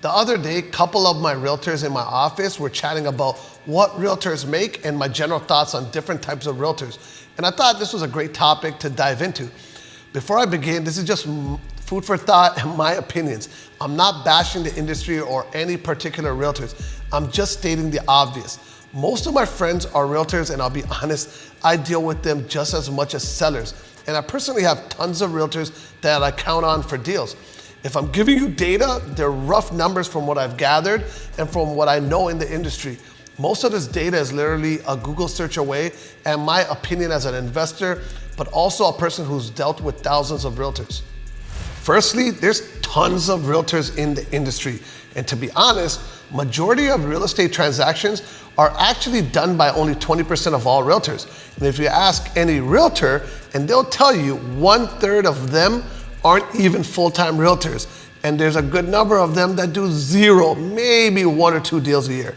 The other day, a couple of my realtors in my office were chatting about what realtors make and my general thoughts on different types of realtors. And I thought this was a great topic to dive into. Before I begin, this is just food for thought and my opinions. I'm not bashing the industry or any particular realtors. I'm just stating the obvious. Most of my friends are realtors, and I'll be honest, I deal with them just as much as sellers. And I personally have tons of realtors that I count on for deals. If I'm giving you data, they're rough numbers from what I've gathered and from what I know in the industry. Most of this data is literally a Google search away, and my opinion as an investor, but also a person who's dealt with thousands of realtors. Firstly, there's tons of realtors in the industry. And to be honest, majority of real estate transactions are actually done by only 20% of all realtors. And if you ask any realtor, and they'll tell you 1/3 of them aren't even full-time realtors. And there's a good number of them that do zero, maybe 1 or 2 deals a year.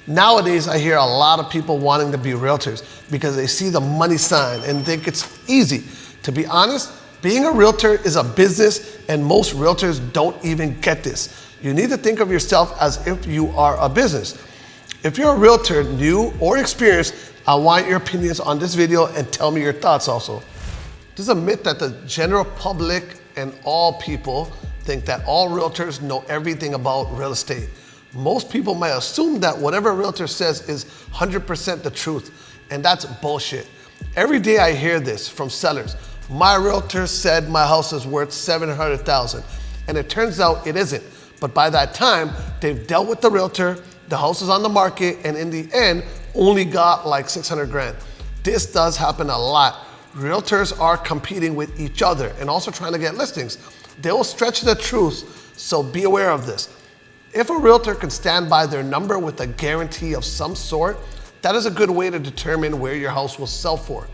Nowadays, I hear a lot of people wanting to be realtors because they see the money sign and think it's easy. To be honest, being a realtor is a business, and most realtors don't even get this. You need to think of yourself as if you are a business. If you're a realtor, new or experienced, I want your opinions on this video and tell me your thoughts also. There's a myth that the general public and all people think that all realtors know everything about real estate. Most people might assume that whatever a realtor says is 100% the truth, and that's bullshit. Every day I hear this from sellers. My realtor said my house is worth $700,000, and it turns out it isn't. But by that time, they've dealt with the realtor, the house is on the market, and in the end, only got like 600 grand. This does happen a lot. Realtors are competing with each other and also trying to get listings. They will stretch the truth, so be aware of this. If a realtor can stand by their number with a guarantee of some sort, that is a good way to determine where your house will sell for.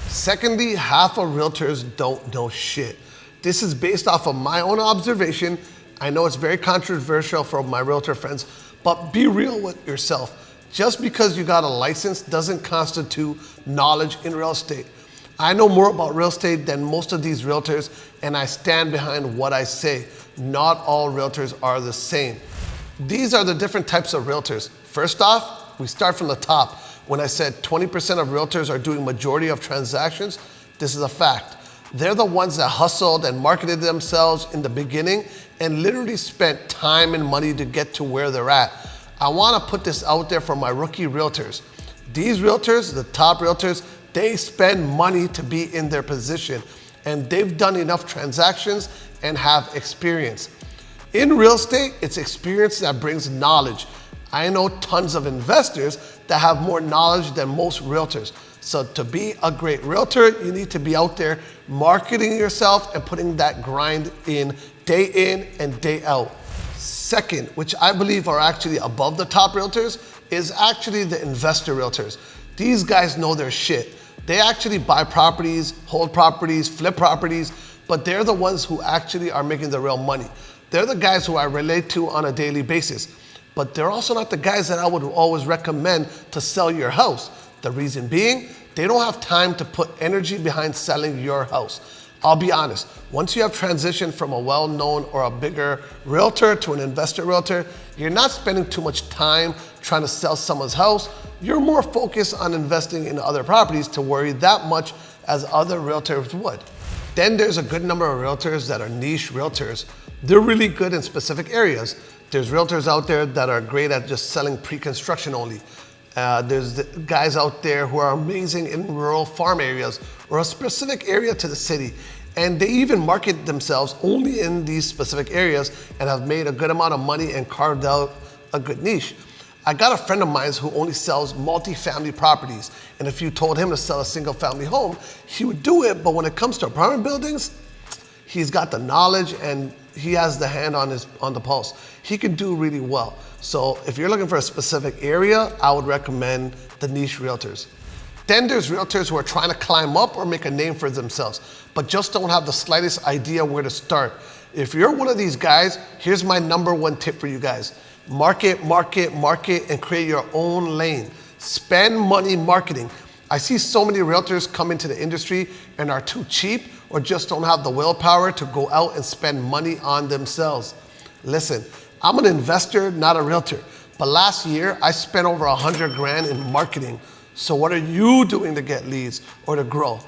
Secondly, half of realtors don't know shit. This is based off of my own observation. I know it's very controversial for my realtor friends, but be real with yourself. Just because you got a license doesn't constitute knowledge in real estate. I know more about real estate than most of these realtors, and I stand behind what I say. Not all realtors are the same. These are the different types of realtors. First off, we start from the top. When I said 20% of realtors are doing majority of transactions, this is a fact. They're the ones that hustled and marketed themselves in the beginning and literally spent time and money to get to where they're at. I want to put this out there for my rookie realtors. These realtors, the top realtors, they spend money to be in their position, and they've done enough transactions and have experience. In real estate, it's experience that brings knowledge. I know tons of investors that have more knowledge than most realtors. So to be a great realtor, you need to be out there marketing yourself and putting that grind in and day out. Second, which I believe are actually above the top realtors, is actually the investor realtors. These guys know their shit. They actually buy properties, hold properties, flip properties, but they're the ones who actually are making the real money. They're the guys who I relate to on a daily basis. But they're also not the guys that I would always recommend to sell your house. The reason being, they don't have time to put energy behind selling your house. I'll be honest, once you have transitioned from a well-known or a bigger realtor to an investor realtor, you're not spending too much time trying to sell someone's house. You're more focused on investing in other properties to worry that much as other realtors would. Then there's a good number of realtors that are niche realtors. They're really good in specific areas. There's realtors out there that are great at just selling pre-construction only. There's the guys out there who are amazing in rural farm areas or a specific area to the city. And they even market themselves only in these specific areas and have made a good amount of money and carved out a good niche. I got a friend of mine who only sells multi-family properties. And if you told him to sell a single family home, he would do it. But when it comes to apartment buildings, he's got the knowledge and he has the hand on the pulse. He can do really well. So if you're looking for a specific area, I would recommend the niche realtors. Then there's realtors who are trying to climb up or make a name for themselves, but just don't have the slightest idea where to start. If you're one of these guys, here's my number one tip for you guys. Market, and create your own lane. Spend money marketing. I see so many realtors come into the industry and are too cheap or just don't have the willpower to go out and spend money on themselves. Listen, I'm an investor, not a realtor. But last year, I spent over 100 grand in marketing. So what are you doing to get leads or to grow?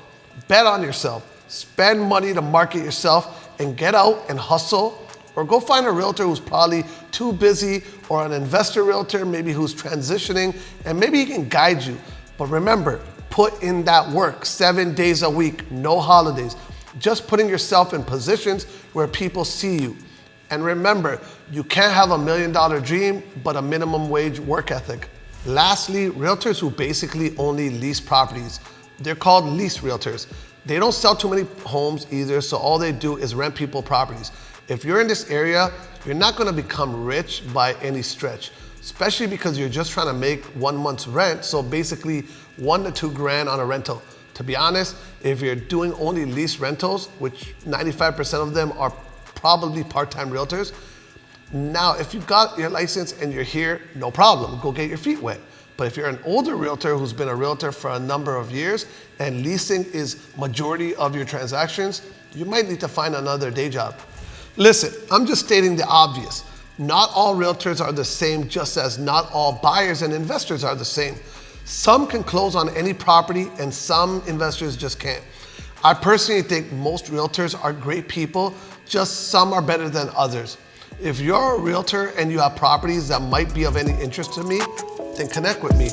Bet on yourself. Spend money to market yourself and get out and hustle, or go find a realtor who's probably too busy, or an investor realtor maybe who's transitioning, and maybe he can guide you. But remember, put in that work 7 days a week, no holidays. Just putting yourself in positions where people see you. And remember, you can't have $1 million dream, but a minimum wage work ethic. Lastly, realtors who basically only lease properties. They're called lease realtors. They don't sell too many homes either, so all they do is rent people properties. If you're in this area, you're not gonna become rich by any stretch, especially because you're just trying to make 1 month's rent, so basically 1 to 2 grand on a rental. To be honest, if you're doing only lease rentals, which 95% of them are probably part-time realtors. Now, if you got your license and you're here, no problem, go get your feet wet. But if you're an older realtor who's been a realtor for a number of years and leasing is majority of your transactions, you might need to find another day job. Listen, I'm just stating the obvious. Not all realtors are the same, just as not all buyers and investors are the same. Some can close on any property and some investors just can't. I personally think most realtors are great people, just some are better than others. If you're a realtor and you have properties that might be of any interest to me, then connect with me.